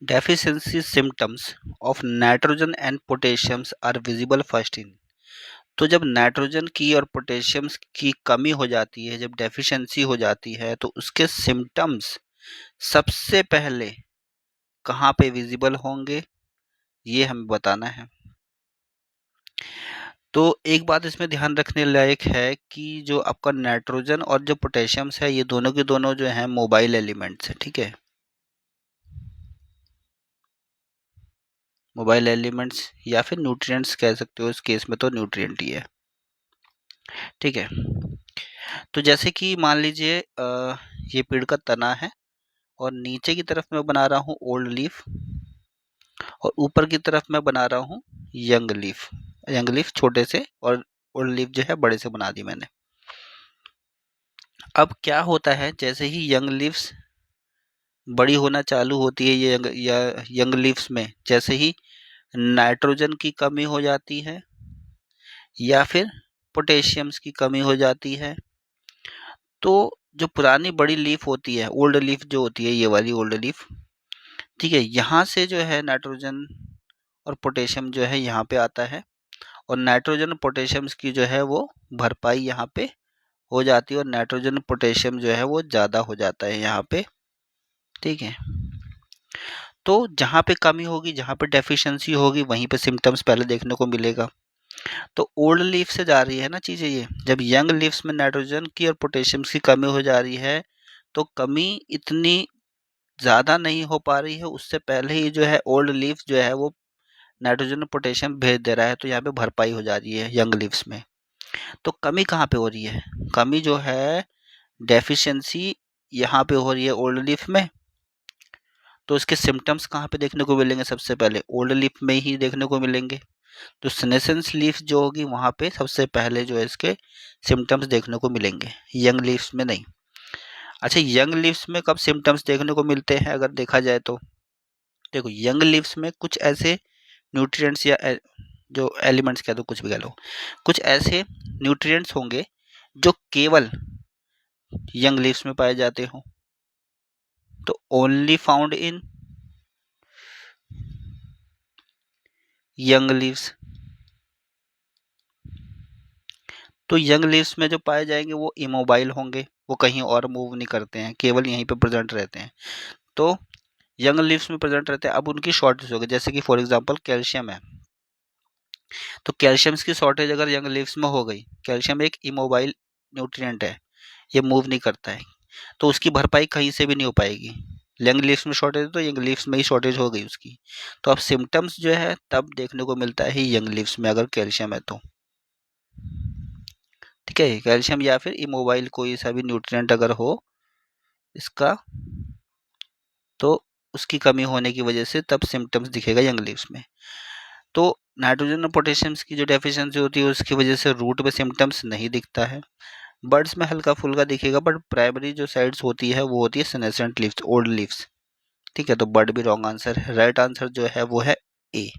Deficiency symptoms of nitrogen and potassiums are visible first in. तो जब nitrogen की और पोटेशियम्स की कमी हो जाती है, जब डेफिशिएंसी हो जाती है, तो उसके सिम्टम्स सबसे पहले कहाँ पे विजिबल होंगे, ये हमें बताना है। तो एक बात इसमें ध्यान रखने लायक है कि जो आपका नाइट्रोजन और जो पोटेशियम्स है, ये दोनों के दोनों जो हैं मोबाइल एलिमेंट्स हैं, ठीक है। मोबाइल एलिमेंट्स या फिर न्यूट्रिएंट्स कह सकते हो, इस केस में तो न्यूट्रिएंट ही है, ठीक है। तो जैसे कि मान लीजिए ये पेड़ का तना है और नीचे की तरफ मैं बना रहा हूँ ओल्ड लीफ और ऊपर की तरफ मैं बना रहा हूँ यंग लीफ। यंग लीफ छोटे से और ओल्ड लीफ जो है बड़े से बना दी मैंने। अब क्या होता है, जैसे ही यंग लीव्स बड़ी होना चालू होती है, ये यंग लीव्स में जैसे ही नाइट्रोजन की कमी हो जाती है या फिर पोटेशियम्स की कमी हो जाती है, तो जो पुरानी बड़ी लीफ होती है, ओल्ड लीफ जो होती है, ये वाली ओल्ड लीफ, ठीक है, यहाँ से जो है नाइट्रोजन और पोटेशियम जो है यहाँ पे आता है और नाइट्रोजन और पोटेशियम्स की जो है वो भरपाई यहाँ पे हो जाती है और नाइट्रोजन पोटेशियम जो है वो ज़्यादा हो जाता है यहाँ पे, ठीक है। तो जहाँ पे कमी होगी, जहाँ पे डेफिशिएंसी होगी, वहीं पे सिम्टम्स पहले देखने को मिलेगा। तो ओल्ड लीफ से जा रही है ना चीज़ें ये, जब यंग लीव्स में नाइट्रोजन की और पोटेशियम्स की कमी हो जा रही है, तो कमी इतनी ज़्यादा नहीं हो पा रही है, उससे पहले ही जो है ओल्ड लीफ जो है वो नाइट्रोजन और पोटेशियम भेज दे रहा है, तो यहाँ पे भरपाई हो जा रही है यंग लीव्स में। तो कमी कहाँ पे हो रही है? कमी जो है, डेफिशिएंसी यहाँ पे हो रही है ओल्ड लीफ में। तो इसके सिम्टम्स कहाँ पे देखने को मिलेंगे? सबसे पहले ओल्ड लीफ में ही देखने को मिलेंगे। तो सेनेसेंस लीफ जो होगी वहाँ पे सबसे पहले जो है इसके सिम्टम्स देखने को मिलेंगे, यंग लीव्स में नहीं। अच्छा, यंग लीव्स में कब सिम्टम्स देखने को मिलते हैं अगर देखा जाए तो? देखो, यंग लीव्स में कुछ ऐसे न्यूट्रिएंट्स या जो एलिमेंट्स कह दो, कुछ भी कह लो, कुछ ऐसे न्यूट्रिएंट्स होंगे जो केवल यंग लीव्स में पाए जाते हो। तो only found in young leaves. तो यंग लीव्स में जो पाए जाएंगे वो इमोबाइल होंगे, वो कहीं और मूव नहीं करते हैं, केवल यहीं पे प्रेजेंट रहते हैं। तो यंग लीव्स में प्रेजेंट रहते हैं। अब उनकी शॉर्टेज होगी, जैसे कि फॉर एग्जांपल कैल्शियम है, तो कैल्शियम की शॉर्टेज अगर यंग लीव्स में हो गई, कैल्शियम एक इमोबाइल न्यूट्रिएंट है, ये मूव नहीं करता है, तो उसकी भरपाई कहीं से भी नहीं हो पाएगी। यंग लीव्स में शॉर्टेज है तो यंग लीव्स में ही शॉर्टेज हो गई उसकी। तो अब सिम्टम्स जो है तब देखने को मिलता है यंग लीव्स में अगर कैल्शियम है तो, ठीक है। कैल्शियम या फिर इमोबाइल कोई सा भी न्यूट्रिएंट अगर हो इसका, तो उसकी कमी होने की वजह से तब सिम्टम्स दिखेगा यंग लीव्स में। तो नाइट्रोजन और पोटेशियम्स की जो डेफिशिएंसी होती है उसकी वजह से रूट में सिम्टम्स नहीं दिखता है, बर्ड्स में हल्का फुल्का दिखेगा, बट प्राइमरी जो साइड्स होती है वो होती है सेनेसेंट लीव्स, ओल्ड लीव्स, ठीक है। तो बर्ड भी रॉन्ग आंसर है, राइट आंसर जो है वो है ए।